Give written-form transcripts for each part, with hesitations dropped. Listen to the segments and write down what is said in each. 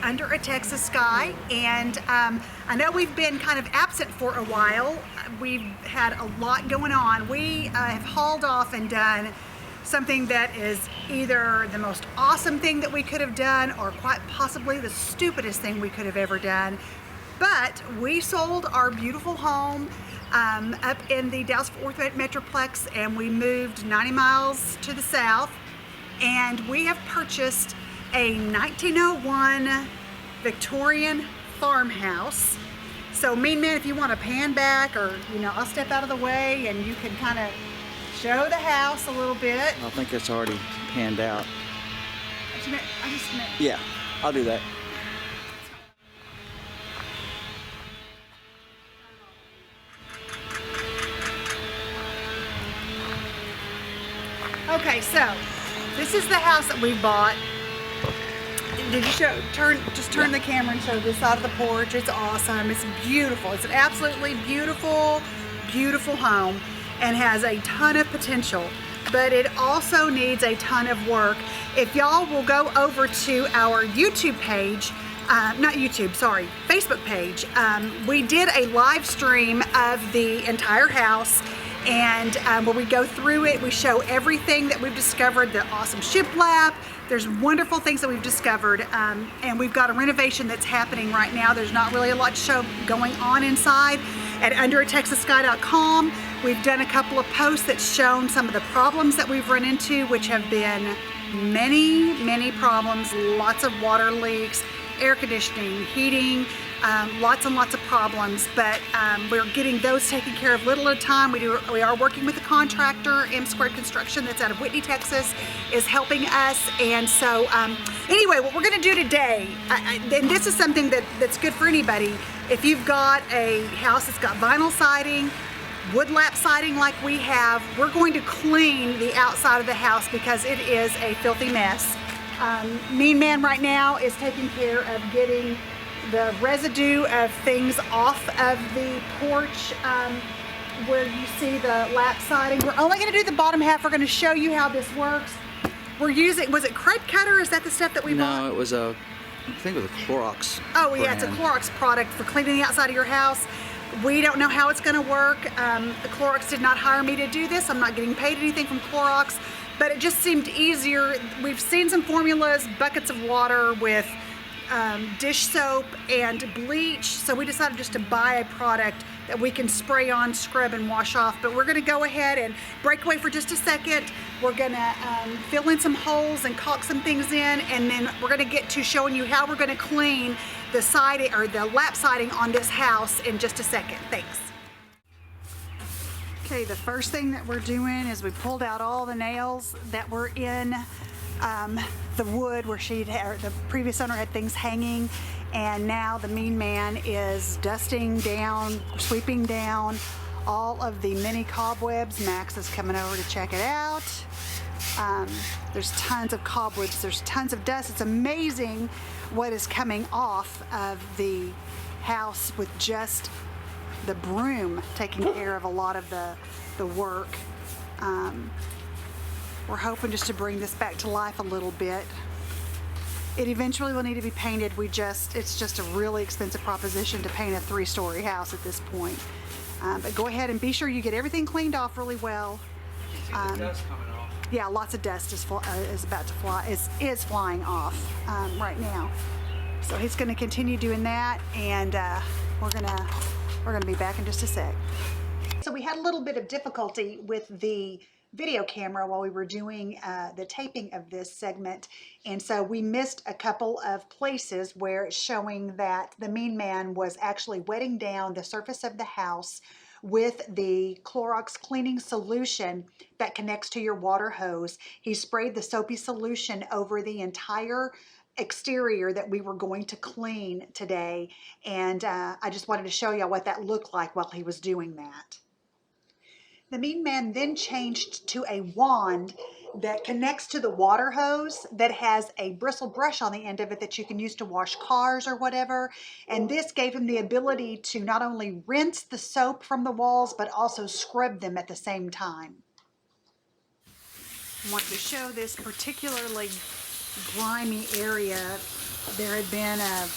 Under a Texas Sky, and I know we've been kind of absent for a while. We've had a lot going on. We have hauled off and done something that is either the most awesome thing that we could have done or quite possibly the stupidest thing we could have ever done. But we sold our beautiful home up in the Dallas-Fort Worth Metroplex, and we moved 90 miles to the south, and we have purchased a 1901 Victorian farmhouse. So Mean Man, if you want to pan back, or I'll step out of the way and you can kind of show the house a little bit. I think it's already panned out. Yeah, I'll do that. Okay, so this is the house that we bought. Did you turn the camera and show this side of the porch? It's awesome. It's beautiful. It's an absolutely beautiful, beautiful home and has a ton of potential, but it also needs a ton of work. If y'all will go over to our YouTube page, Facebook page, we did a live stream of the entire house, and where we go through it, we show everything that we've discovered, the awesome shiplap. There's wonderful things that we've discovered, and we've got a renovation that's happening right now. There's not really a lot to show going on inside. At underatexassky.com, we've done a couple of posts that's shown some of the problems that we've run into, which have been many, many problems, lots of water leaks, air conditioning, heating, lots and lots of problems, but we're getting those taken care of little at a time. We are working with a contractor, M Squared Construction, that's out of Whitney, Texas, is helping us. And so anyway, what we're going to do today, and this is something that's good for anybody. If you've got a house that's got vinyl siding, wood lap siding like we have, we're going to clean the outside of the house because it is a filthy mess. Mean Man right now is taking care of getting the residue of things off of the porch where you see the lap siding. We're only going to do the bottom half. We're going to show you how this works. We're using, was it Crud Cutter? Is that the stuff that we bought? No, it was I think it was a Clorox brand. Yeah, it's a Clorox product for cleaning the outside of your house. We don't know how it's going to work. The Clorox did not hire me to do this. I'm not getting paid anything from Clorox, but it just seemed easier. We've seen some formulas, buckets of water with dish soap and bleach, so we decided just to buy a product that we can spray on, scrub, and wash off. But we're going to go ahead and break away for just a second. We're going to fill in some holes and caulk some things in, and then we're going to get to showing you how we're going to clean the siding or the lap siding on this house in just a second. Thanks. Okay, the first thing that we're doing is we pulled out all the nails that were in the wood where the previous owner had things hanging, and now the Mean Man is dusting down, sweeping down all of the mini cobwebs. Max is coming over to check it out. There's tons of cobwebs, there's tons of dust. It's amazing what is coming off of the house with just the broom taking care of a lot of the work. We're hoping just to bring this back to life a little bit. It eventually will need to be painted. It's just a really expensive proposition to paint a 3-story house at this point. But go ahead and be sure you get everything cleaned off really well. You see the dust coming off. Yeah, lots of dust is about to fly. Is flying off right now. So he's going to continue doing that, and we're gonna be back in just a sec. So we had a little bit of difficulty with the video camera while we were doing the taping of this segment, and so we missed a couple of places where it's showing that the Mean Man was actually wetting down the surface of the house with the Clorox cleaning solution that connects to your water hose. He sprayed the soapy solution over the entire exterior that we were going to clean today, and I just wanted to show you what that looked like while he was doing that. The Mean Man then changed to a wand that connects to the water hose that has a bristle brush on the end of it that you can use to wash cars or whatever. And this gave him the ability to not only rinse the soap from the walls, but also scrub them at the same time. I want to show this particularly grimy area there had been a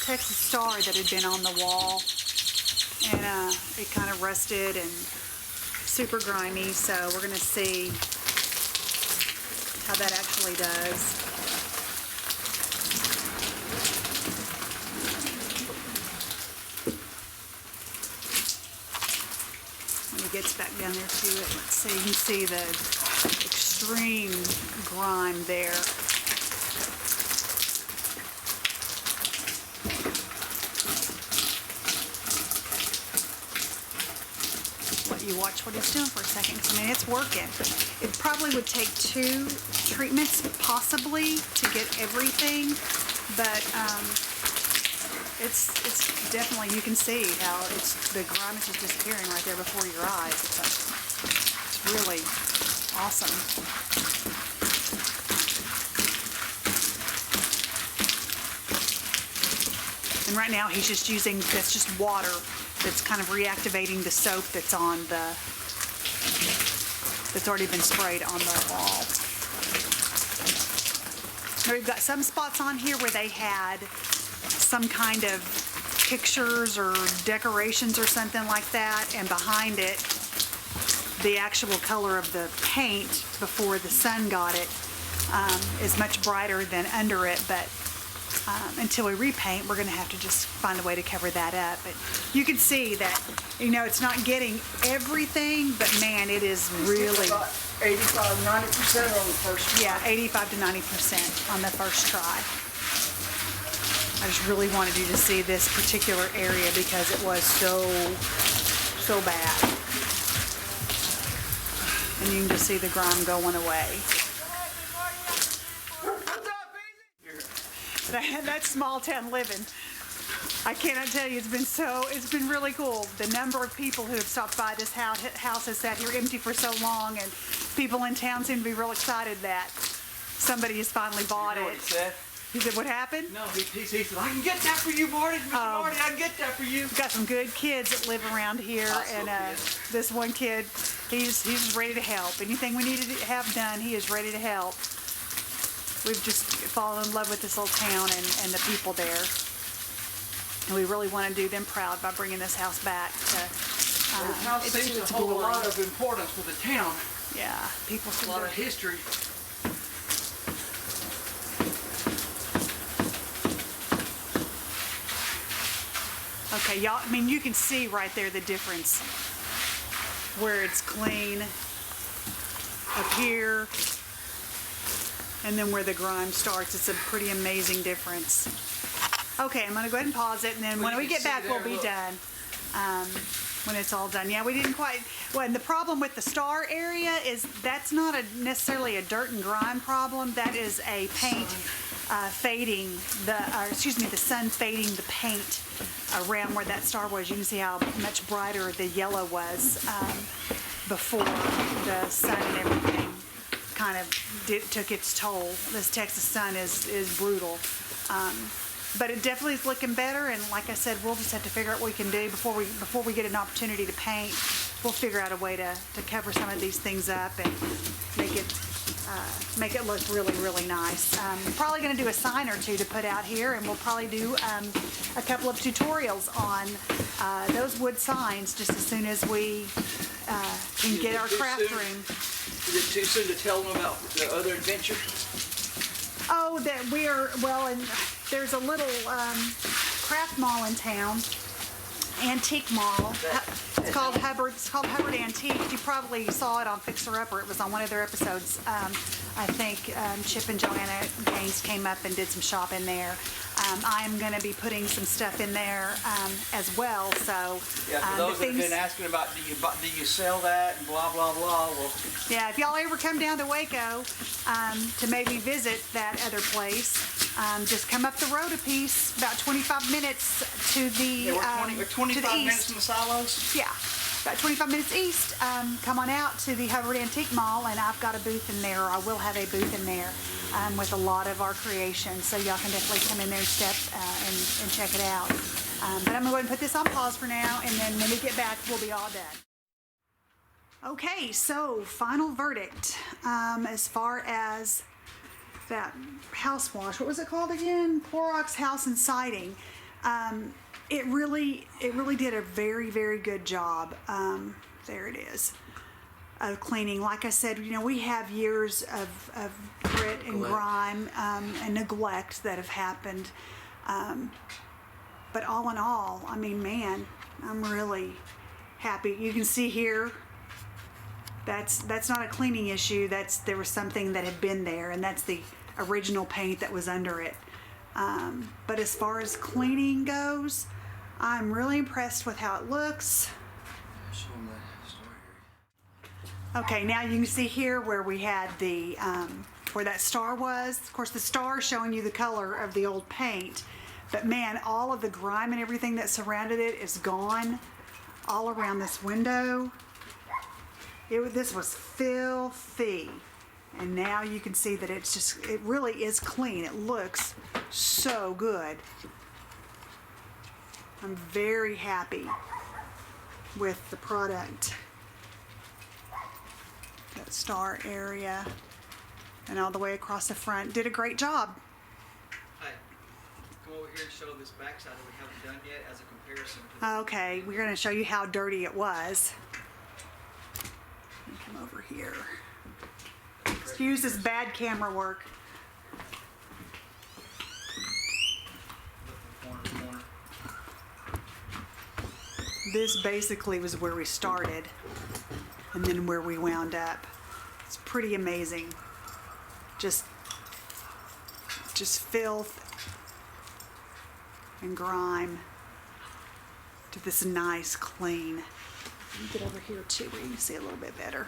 Texas star that had been on the wall, and it kind of rusted and super grimy, so we're going to see how that actually does. When he gets back down there to it, let's see, you can see the extreme grime there. You watch what he's doing for a second, because I mean, it's working. It probably would take 2 treatments possibly to get everything, but it's definitely, you can see how the grime is just disappearing right there before your eyes. It's really awesome. And right now he's just using, that's just water that's kind of reactivating the soap that's on that's already been sprayed on the wall. Now we've got some spots on here where they had some kind of pictures or decorations or something like that, and behind it, the actual color of the paint before the sun got it is much brighter than under it, but until we repaint, we're going to have to just find a way to cover that up. But you can see that, you know, it's not getting everything, but man, it is really... About 85-90% on the first try. Yeah, 85 to 90% on the first try. I just really wanted you to see this particular area because it was so bad. And you can just see the grime going away. That's small town living. I cannot tell you, it's been really cool. The number of people who have stopped by this house has sat here empty for so long, and people in town seem to be real excited that somebody has finally bought You know it. what he said? He said, what happened? No, he said, I can get that for you, Marty. Mr. Marty, I can get that for you. We've got some good kids that live around here, and this one kid, he's just ready to help. Anything we need to have done, he is ready to help. We've just fallen in love with this little town and the people there. And we really want to do them proud by bringing this house back to The house seems to hold a lot of importance for the town. Yeah, people A lot of history. Okay, y'all, I mean, you can see right there the difference where it's clean up here and then where the grime starts. It's a pretty amazing difference. Okay, I'm gonna go ahead and pause it, and then when we get back, we'll be done. When it's all done. Yeah, we didn't quite, well, and the problem with the star area is that's not necessarily a dirt and grime problem. That is a paint fading, the sun fading the paint around where that star was. You can see how much brighter the yellow was before the sun and everything kind of took its toll. This Texas sun is brutal. But it definitely is looking better, and like I said, we'll just have to figure out what we can do before we get an opportunity to paint. We'll figure out a way to cover some of these things up and make it look really, really nice. Probably going to do a sign or two to put out here, and we'll probably do a couple of tutorials on those wood signs just as soon as we can get our craft room. Is it too soon to tell them about the other adventure? Oh, that we are, well, and there's a little craft mall in town, antique mall. It's called Hubbard Antique. You probably saw it on Fixer Upper. It was on one of their episodes. I think Chip and Joanna Gaines came up and did some shopping there. I'm going to be putting some stuff in there as well. So yeah, for those that have been asking about do you sell that and blah blah blah. Well, yeah, if y'all ever come down to Waco to maybe visit that other place, just come up the road a piece, about 25 minutes to the we're 25 to the east. minutes from the silos. Yeah, about 25 minutes east. Come on out to the Hubbard Antique Mall, and I've got a booth in there, or I will have a booth in there with a lot of our creations. So y'all can definitely come in there and check it out. But I'm going to go ahead and put this on pause for now, and then when we get back, we'll be all done. Okay, so final verdict as far as that house wash. What was it called again? Clorox House and Siding. It really did a very, very good job. There it is, of cleaning. Like I said, you know, we have years of grit and grime and neglect that have happened. But all in all, I mean, man, I'm really happy. You can see here, that's not a cleaning issue. There was something that had been there, and that's the original paint that was under it. But as far as cleaning goes, I'm really impressed with how it looks. Show them the story here. Okay, now you can see here where we had the, where that star was. Of course, the star showing you the color of the old paint. But man, all of the grime and everything that surrounded it is gone all around this window. This was filthy. And now you can see that it really is clean. It looks so good. I'm very happy with the product. That star area and all the way across the front. Did a great job. Hi. Come over here and show this backside that we haven't done yet as a comparison to Okay, we're going to show you how dirty it was. Let me come over here. Excuse this bad camera work. corner to corner. This basically was where we started and then where we wound up. It's pretty amazing. Just filth and grime to this nice clean. Let me get over here too where you can see a little bit better.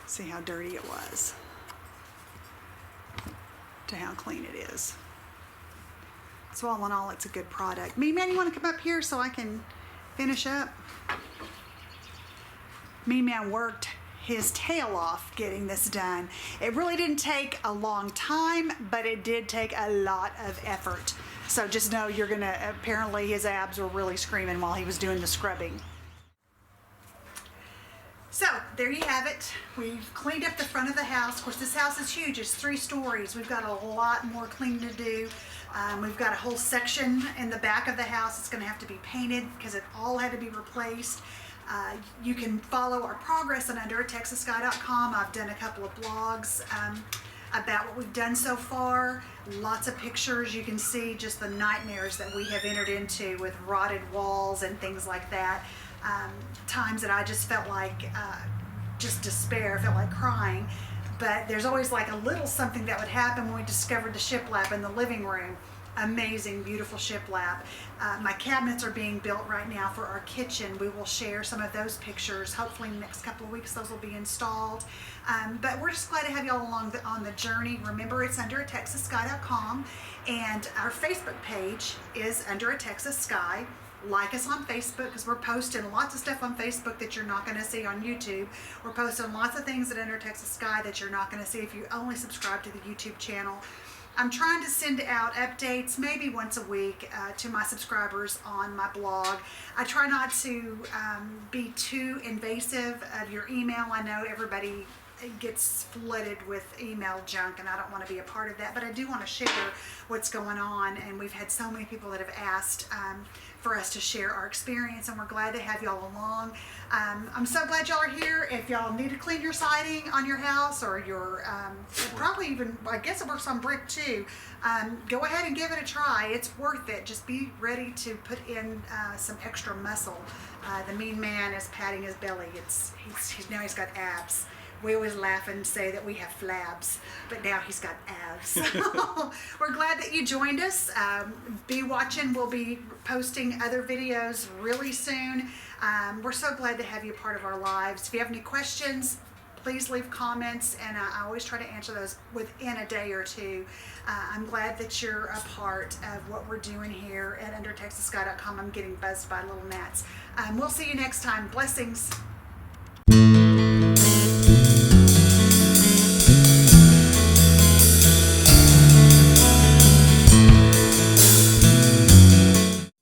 See how dirty it was to how clean it is. So all in all, it's a good product. Me, man, you want to come up here so I can finish up? Me, man worked his tail off getting this done. It really didn't take a long time, but it did take a lot of effort. So just know you're gonna, apparently his abs were really screaming while he was doing the scrubbing. So there you have it. We've cleaned up the front of the house. Of course, this house is huge. It's 3 stories. We've got a lot more cleaning to do. We've got a whole section in the back of the house that's going to have to be painted because it all had to be replaced. You can follow our progress on underatexassky.com. I've done a couple of blogs about what we've done so far. Lots of pictures. You can see just the nightmares that we have entered into with rotted walls and things like that. Times that I just felt like just despair, felt like crying. But there's always like a little something that would happen when we discovered the shiplap in the living room. Amazing, beautiful shiplap. My cabinets are being built right now for our kitchen. We will share some of those pictures. Hopefully in the next couple of weeks those will be installed. But we're just glad to have you all along on the journey. Remember, it's underatexassky.com, and our Facebook page is Under a Texas Sky. Like us on Facebook because we're posting lots of stuff on Facebook that you're not going to see on YouTube. We're posting lots of things at Under Texas Sky that you're not going to see if you only subscribe to the YouTube channel. I'm trying to send out updates maybe once a week to my subscribers on my blog. I try not to be too invasive of your email. I know everybody gets flooded with email junk and I don't want to be a part of that, but I do want to share what's going on, and we've had so many people that have asked for us to share our experience, and we're glad to have y'all along. I'm so glad y'all are here. If y'all need to clean your siding on your house or your, probably even, I guess it works on brick too, go ahead and give it a try. It's worth it. Just be ready to put in some extra muscle. The mean man is patting his belly. Now he's got abs. We always laugh and say that we have flabs, but now he's got abs. We're glad that you joined us. Be watching. We'll be posting other videos really soon. We're so glad to have you a part of our lives. If you have any questions, please leave comments, and I always try to answer those within a day or two. I'm glad that you're a part of what we're doing here at undertexassky.com. I'm getting buzzed by little gnats. We'll see you next time. Blessings.